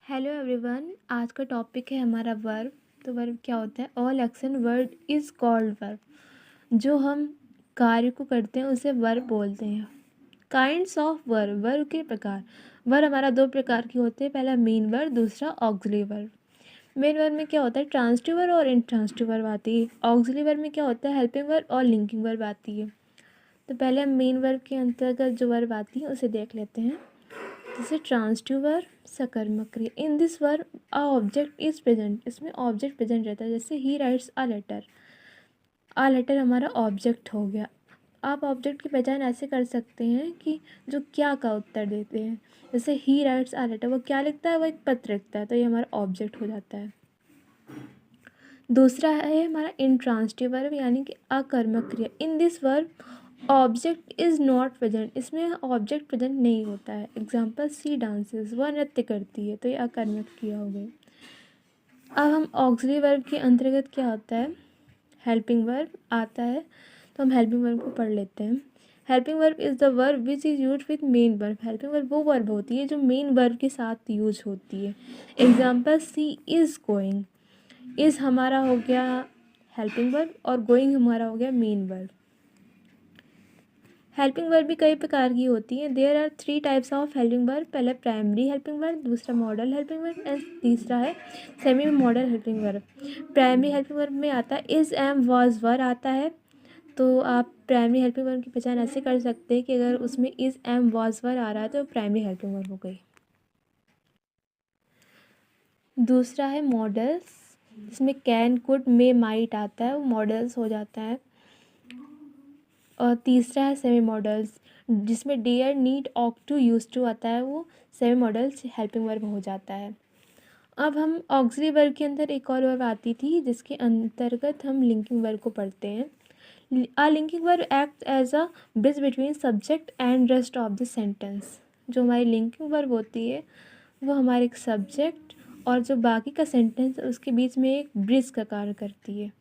Hello everyone. आज का topic है हमारा वर्ब। तो वर्ब क्या होता है? All action word is called verb. जो हम कार्य को करते हैं उसे वर्ब बोलते हैं। काइंड्स ऑफ वर्ब, वर्ब के प्रकार। वर्ब हमारा दो प्रकार के होते हैं, पहला मेन वर्ब, दूसरा ऑक्सिलरी वर्ब। मेन वर्ब में क्या होता है? ट्रांसिटिव वर्ब और इंट्रांसिटिव वर्ब आती है। ऑक्सिलरी वर्ब में क्या होता है? हेल्पिंग वर्ब और लिंकिंग वर्ब आती है। तो पहले हम मेन वर्ब के अंतर्गत जो वर्ब आती है उसे देख लेते हैं। जैसे ट्रांसिटिव वर्ब, सकर्मक क्रिया। In this verb a object is present, इसमें ऑब्जेक्ट प्रेजेंट रहता है। जैसे ही writes a letter, a letter हमारा ऑब्जेक्ट हो गया। आप ऑब्जेक्ट की पहचान ऐसे कर सकते हैं कि जो क्या का उत्तर देते हैं। जैसे ही राइट्स अ लेटर, वो क्या लिखता है? वो एक पत्र लिखता है, तो ये हमारा ऑब्जेक्ट हो जाता है। दूसरा है हमारा इंट्रांसिटिव वर्ब, यानी कि अकर्मक क्रिया। In this verb object is not present, इसमें ऑब्जेक्ट प्रेजेंट नहीं होता है। एग्जाम्पल, सी डांसेस, वह नृत्य करती है, तो ये अकर्मक क्रिया हो गई। अब हम ऑक्सिलरी वर्ब के अंतर्गत क्या होता है? हेल्पिंग वर्ब आता है, तो हम हेल्पिंग वर्ब को पढ़ लेते हैं। Helping verb is the verb which is use with main verb. Helping verb वो वर्ब होती है जो मेन वर्ब के साथ यूज होती है। Example, she is going. Is हमारा हो गया हेल्पिंग वर्ब और गोइंग हमारा हो गया मेन वर्ब। हेल्पिंग वर्ब भी कई प्रकार की होती हैं। There are 3 types of helping verb. पहला प्राइमरी हेल्पिंग वर्ब, दूसरा मॉडल हेल्पिंग वर्ब एंड तीसरा है semi modal helping verb. Primary helping verb में आता है इज़, एम, वाज, वर आता है। तो आप प्राइमरी हेल्पिंग वर्ब की पहचान ऐसे कर सकते हैं कि अगर उसमें इज़, एम, वाज, वर आ रहा है तो प्राइमरी हेल्पिंग वर्ब हो गई। दूसरा है मॉडल्स, जिसमें कैन, कुड, मे, माइट आता है, वो मॉडल्स हो जाता है। और तीसरा है सेमी मॉडल्स, जिसमें डेयर, नीड, ऑक टू, यूज टू आता है, वो सेमी मॉडल्स हेल्पिंग वर्ब हो जाता है। अब हम ऑक्सिलरी वर्ब के अंदर एक और वर्ब आती थी जिसके अंतर्गत हम लिंकिंग वर्ब को पढ़ते हैं। A linking verb act as a bridge between subject and rest of the sentence. जो हमारी लिंकिंग वर्ब होती है वो हमारे एक सब्जेक्ट और जो बाकी का सेंटेंस है उसके बीच में एक ब्रिज का कार्य करती है,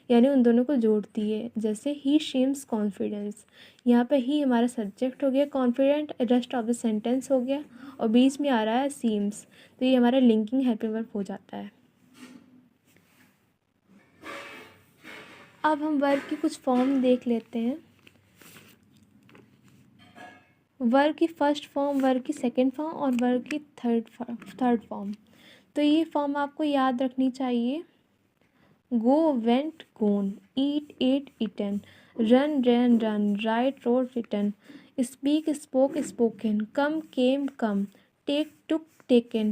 यानी उन दोनों को जोड़ती है। जैसे ही सीम्स कॉन्फिडेंस, यहाँ पे ही हमारा सब्जेक्ट हो गया, confident rest of the sentence हो गया और बीच में आ रहा है सीम्स, तो ये हमारा लिंकिंग हेल्पिंग वर्ब हो जाता है। अब हम वर्ब की कुछ फॉर्म देख लेते हैं। वर्ब की फर्स्ट फॉर्म, वर्ब की सेकंड फॉर्म और वर्ब की थर्ड फॉर्म। तो ये फॉर्म आपको याद रखनी चाहिए। Go, went, gone, eat, ate, eaten, run, ran, run, write, rode, written, speak, spoke, spoken, come, came, come, take, took, taken,